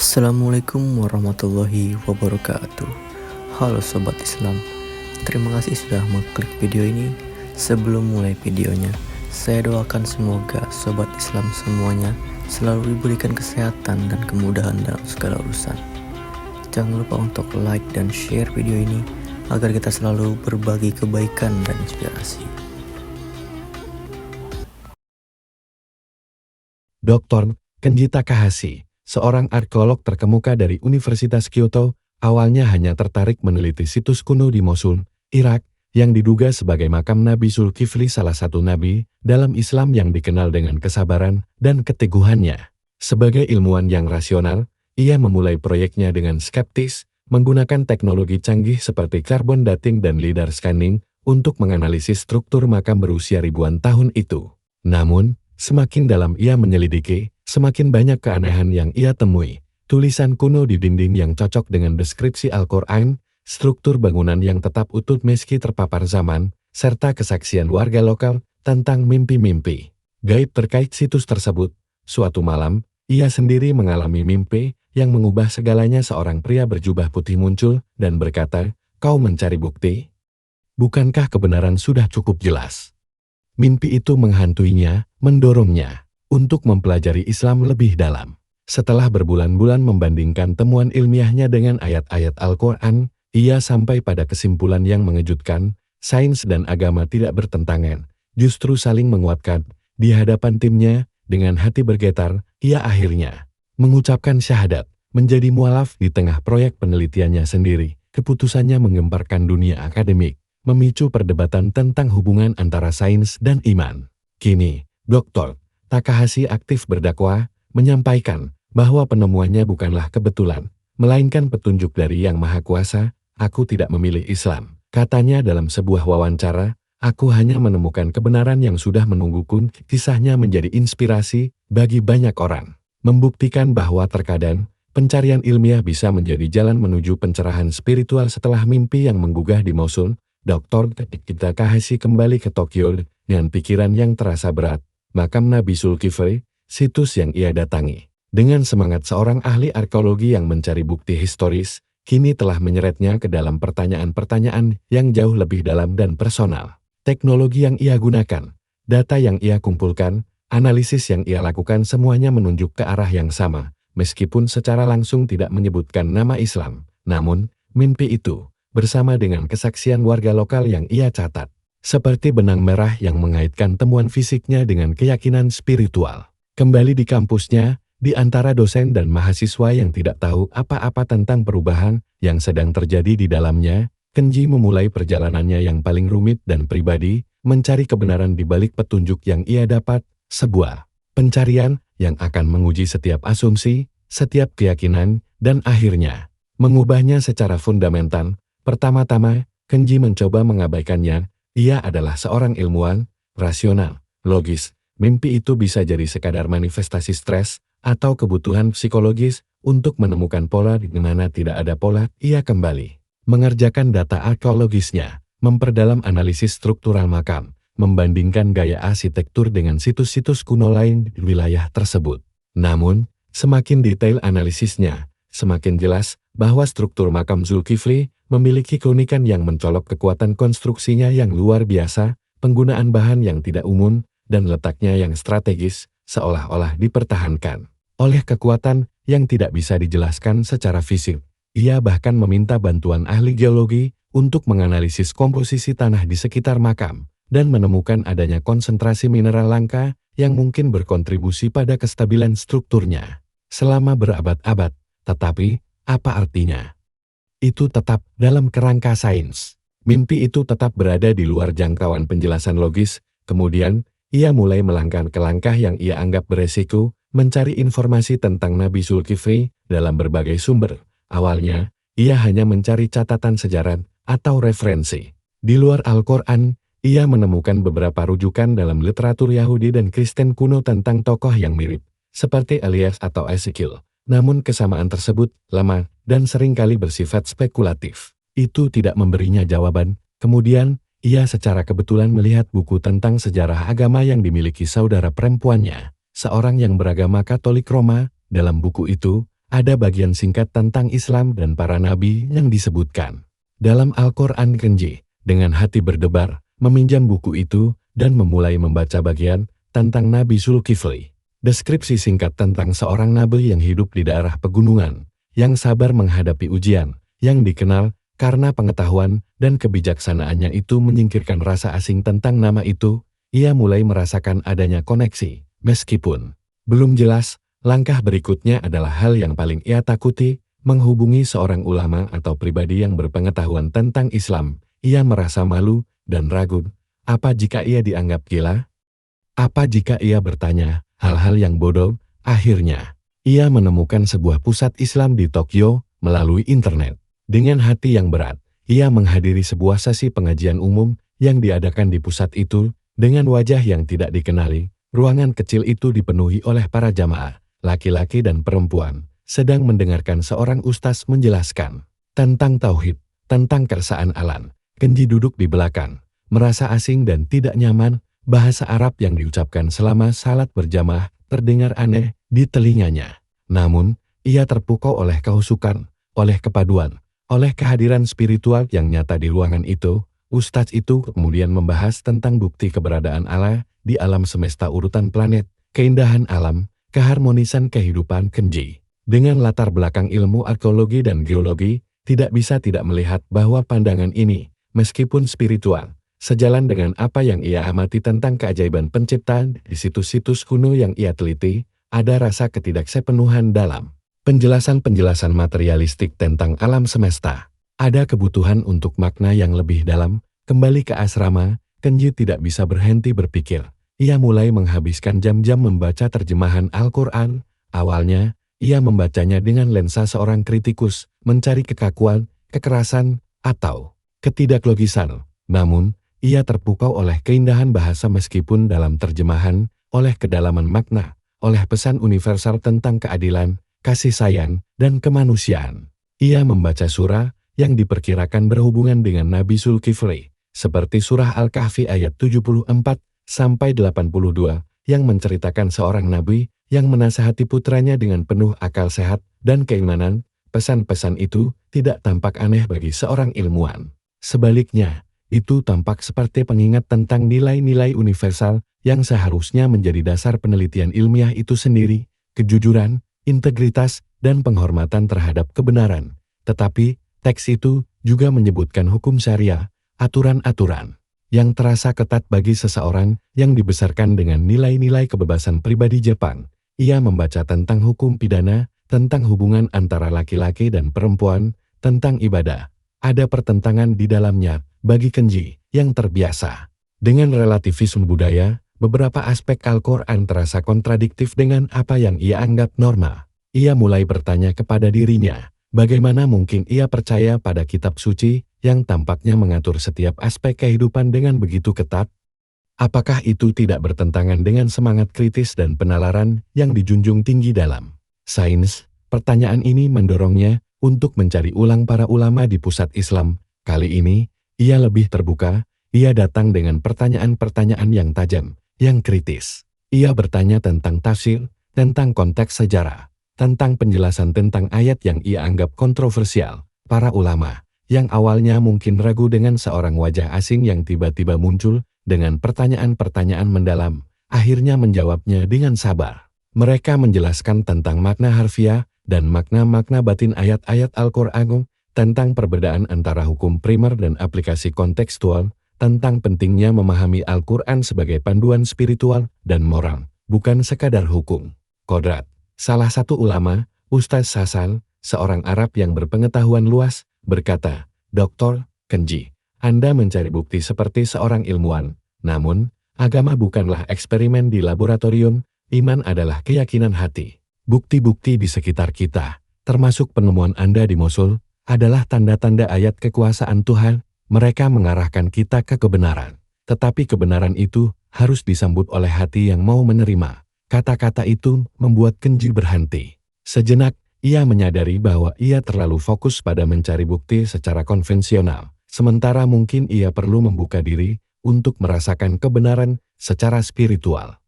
Assalamualaikum warahmatullahi wabarakatuh. Halo Sobat Islam, terima kasih sudah mengklik video ini. Sebelum mulai videonya, saya doakan semoga Sobat Islam semuanya selalu diberikan kesehatan dan kemudahan dalam segala urusan. Jangan lupa untuk like dan share video ini agar kita selalu berbagi kebaikan dan inspirasi. Dr. Kenji Takahashi, seorang arkeolog terkemuka dari Universitas Kyoto, awalnya hanya tertarik meneliti situs kuno di Mosul, Irak, yang diduga sebagai makam Nabi Zulkifli, salah satu nabi dalam Islam yang dikenal dengan kesabaran dan keteguhannya. Sebagai ilmuwan yang rasional, ia memulai proyeknya dengan skeptis, menggunakan teknologi canggih seperti carbon dating dan lidar scanning untuk menganalisis struktur makam berusia ribuan tahun itu. Namun, semakin dalam ia menyelidiki, semakin banyak keanehan yang ia temui. Tulisan kuno di dinding yang cocok dengan deskripsi Al-Quran, struktur bangunan yang tetap utuh meski terpapar zaman, serta kesaksian warga lokal tentang mimpi-mimpi gaib terkait situs tersebut. Suatu malam, ia sendiri mengalami mimpi yang mengubah segalanya. Seorang pria berjubah putih muncul dan berkata, "Kau mencari bukti? Bukankah kebenaran sudah cukup jelas?" Mimpi itu menghantuinya, mendorongnya untuk mempelajari Islam lebih dalam. Setelah berbulan-bulan membandingkan temuan ilmiahnya dengan ayat-ayat Al-Quran, ia sampai pada kesimpulan yang mengejutkan: sains dan agama tidak bertentangan, justru saling menguatkan. Di hadapan timnya, dengan hati bergetar, ia akhirnya mengucapkan syahadat, menjadi mualaf di tengah proyek penelitiannya sendiri. Keputusannya menggemparkan dunia akademik, memicu perdebatan tentang hubungan antara sains dan iman. Kini, Dr. Takahashi aktif berdakwah, menyampaikan bahwa penemuannya bukanlah kebetulan, melainkan petunjuk dari Yang Maha Kuasa. "Aku tidak memilih Islam," katanya dalam sebuah wawancara, "aku hanya menemukan kebenaran yang sudah menungguku." Kisahnya menjadi inspirasi bagi banyak orang, membuktikan bahwa terkadang pencarian ilmiah bisa menjadi jalan menuju pencerahan spiritual. Setelah mimpi yang menggugah di Mosul, Dr. Takahashi kembali ke Tokyo dengan pikiran yang terasa berat. Makam Nabi Zulkifli, situs yang ia datangi, dengan semangat seorang ahli arkeologi yang mencari bukti historis, kini telah menyeretnya ke dalam pertanyaan-pertanyaan yang jauh lebih dalam dan personal. Teknologi yang ia gunakan, data yang ia kumpulkan, analisis yang ia lakukan, semuanya menunjuk ke arah yang sama, meskipun secara langsung tidak menyebutkan nama Islam. Namun, mimpi itu, bersama dengan kesaksian warga lokal yang ia catat, seperti benang merah yang mengaitkan temuan fisiknya dengan keyakinan spiritual. Kembali di kampusnya, di antara dosen dan mahasiswa yang tidak tahu apa-apa tentang perubahan yang sedang terjadi di dalamnya, Kenji memulai perjalanannya yang paling rumit dan pribadi, mencari kebenaran di balik petunjuk yang ia dapat, sebuah pencarian yang akan menguji setiap asumsi, setiap keyakinan, dan akhirnya mengubahnya secara fundamental. Pertama-tama, Kenji mencoba mengabaikannya. Ia adalah seorang ilmuwan, rasional, logis. Mimpi itu bisa jadi sekadar manifestasi stres atau kebutuhan psikologis untuk menemukan pola di mana tidak ada pola. Ia kembali mengerjakan data arkeologisnya, memperdalam analisis struktural makam, membandingkan gaya arsitektur dengan situs-situs kuno lain di wilayah tersebut. Namun, semakin detail analisisnya, semakin jelas bahwa struktur makam Zulkifli memiliki keunikan yang mencolok. Kekuatan konstruksinya yang luar biasa, penggunaan bahan yang tidak umum, dan letaknya yang strategis, seolah-olah dipertahankan oleh kekuatan yang tidak bisa dijelaskan secara fisik. Ia bahkan meminta bantuan ahli geologi untuk menganalisis komposisi tanah di sekitar makam, dan menemukan adanya konsentrasi mineral langka yang mungkin berkontribusi pada kestabilan strukturnya selama berabad-abad. Tetapi, apa artinya? Itu tetap dalam kerangka sains. Mimpi itu tetap berada di luar jangkauan penjelasan logis. Kemudian, ia mulai melangkah ke langkah yang ia anggap beresiko, mencari informasi tentang Nabi Zulkifli dalam berbagai sumber. Awalnya, ia hanya mencari catatan sejarah atau referensi. Di luar Al-Quran, ia menemukan beberapa rujukan dalam literatur Yahudi dan Kristen kuno tentang tokoh yang mirip, seperti Elias atau Ezekiel. Namun kesamaan tersebut lama dan seringkali bersifat spekulatif. Itu tidak memberinya jawaban. Kemudian, ia secara kebetulan melihat buku tentang sejarah agama yang dimiliki saudara perempuannya, seorang yang beragama Katolik Roma. Dalam buku itu, ada bagian singkat tentang Islam dan para nabi yang disebutkan. Dalam Al-Quran Kenji, dengan hati berdebar, meminjam buku itu dan memulai membaca bagian tentang Nabi Zulkifli. Deskripsi singkat tentang seorang nabi yang hidup di daerah pegunungan, yang sabar menghadapi ujian, yang dikenal karena pengetahuan dan kebijaksanaannya itu menyingkirkan rasa asing tentang nama itu. Ia mulai merasakan adanya koneksi, meskipun belum jelas. Langkah berikutnya adalah hal yang paling ia takuti, menghubungi seorang ulama atau pribadi yang berpengetahuan tentang Islam. Ia merasa malu dan ragu. Apa jika ia dianggap gila? Apa jika ia bertanya hal-hal yang bodoh? Akhirnya, ia menemukan sebuah pusat Islam di Tokyo melalui internet. Dengan hati yang berat, ia menghadiri sebuah sesi pengajian umum yang diadakan di pusat itu. Dengan wajah yang tidak dikenali, ruangan kecil itu dipenuhi oleh para jamaah, laki-laki dan perempuan, sedang mendengarkan seorang ustaz menjelaskan tentang tauhid, tentang keesaan Allah. Kenji duduk di belakang, merasa asing dan tidak nyaman. Bahasa Arab yang diucapkan selama salat berjamaah terdengar aneh di telinganya. Namun, ia terpukau oleh kehusukan, oleh kepaduan, oleh kehadiran spiritual yang nyata di ruangan itu. Ustadz itu kemudian membahas tentang bukti keberadaan Allah di alam semesta, urutan planet, keindahan alam, keharmonisan kehidupan. Kenji, dengan latar belakang ilmu arkeologi dan geologi, tidak bisa tidak melihat bahwa pandangan ini, meskipun spiritual, sejalan dengan apa yang ia amati tentang keajaiban penciptaan di situs-situs kuno yang ia teliti. Ada rasa ketidaksepenuhan dalam penjelasan-penjelasan materialistik tentang alam semesta. Ada kebutuhan untuk makna yang lebih dalam. Kembali ke asrama, Kenji tidak bisa berhenti berpikir. Ia mulai menghabiskan jam-jam membaca terjemahan Al-Quran. Awalnya, ia membacanya dengan lensa seorang kritikus, mencari kekakuan, kekerasan, atau ketidaklogisan. Namun, ia terpukau oleh keindahan bahasa meskipun dalam terjemahan, oleh kedalaman makna, oleh pesan universal tentang keadilan, kasih sayang, dan kemanusiaan. Ia membaca surah yang diperkirakan berhubungan dengan Nabi Zulkifli, seperti surah Al-Kahfi ayat 74-82, yang menceritakan seorang nabi yang menasihati putranya dengan penuh akal sehat dan keimanan. Pesan-pesan itu tidak tampak aneh bagi seorang ilmuwan. Sebaliknya, itu tampak seperti pengingat tentang nilai-nilai universal yang seharusnya menjadi dasar penelitian ilmiah itu sendiri, kejujuran, integritas, dan penghormatan terhadap kebenaran. Tetapi, teks itu juga menyebutkan hukum syariah, aturan-aturan yang terasa ketat bagi seseorang yang dibesarkan dengan nilai-nilai kebebasan pribadi Jepang. Ia membaca tentang hukum pidana, tentang hubungan antara laki-laki dan perempuan, tentang ibadah. Ada pertentangan di dalamnya bagi Kenji yang terbiasa dengan relativisme budaya. Beberapa aspek Al-Quran terasa kontradiktif dengan apa yang ia anggap norma. Ia mulai bertanya kepada dirinya, bagaimana mungkin ia percaya pada kitab suci yang tampaknya mengatur setiap aspek kehidupan dengan begitu ketat? Apakah itu tidak bertentangan dengan semangat kritis dan penalaran yang dijunjung tinggi dalam sains? Pertanyaan ini mendorongnya untuk mencari ulang para ulama di pusat Islam. Kali ini, ia lebih terbuka. Ia datang dengan pertanyaan-pertanyaan yang tajam, yang kritis. Ia bertanya tentang tafsir, tentang konteks sejarah, tentang penjelasan tentang ayat yang ia anggap kontroversial. Para ulama yang awalnya mungkin ragu dengan seorang wajah asing yang tiba-tiba muncul dengan pertanyaan-pertanyaan mendalam, akhirnya menjawabnya dengan sabar. Mereka menjelaskan tentang makna harfiah dan makna-makna batin ayat-ayat Al-Quran, tentang perbedaan antara hukum primer dan aplikasi kontekstual, tentang pentingnya memahami Al-Quran sebagai panduan spiritual dan moral, bukan sekadar hukum kodrat. Salah satu ulama, Ustaz Hasan, seorang Arab yang berpengetahuan luas, berkata, "Dr. Kenji, Anda mencari bukti seperti seorang ilmuwan. Namun, agama bukanlah eksperimen di laboratorium, iman adalah keyakinan hati. Bukti-bukti di sekitar kita, termasuk penemuan Anda di Mosul, adalah tanda-tanda ayat kekuasaan Tuhan. Mereka mengarahkan kita ke kebenaran. Tetapi kebenaran itu harus disambut oleh hati yang mau menerima." Kata-kata itu membuat Kenji berhenti. Sejenak, ia menyadari bahwa ia terlalu fokus pada mencari bukti secara konvensional. Sementara mungkin ia perlu membuka diri untuk merasakan kebenaran secara spiritual.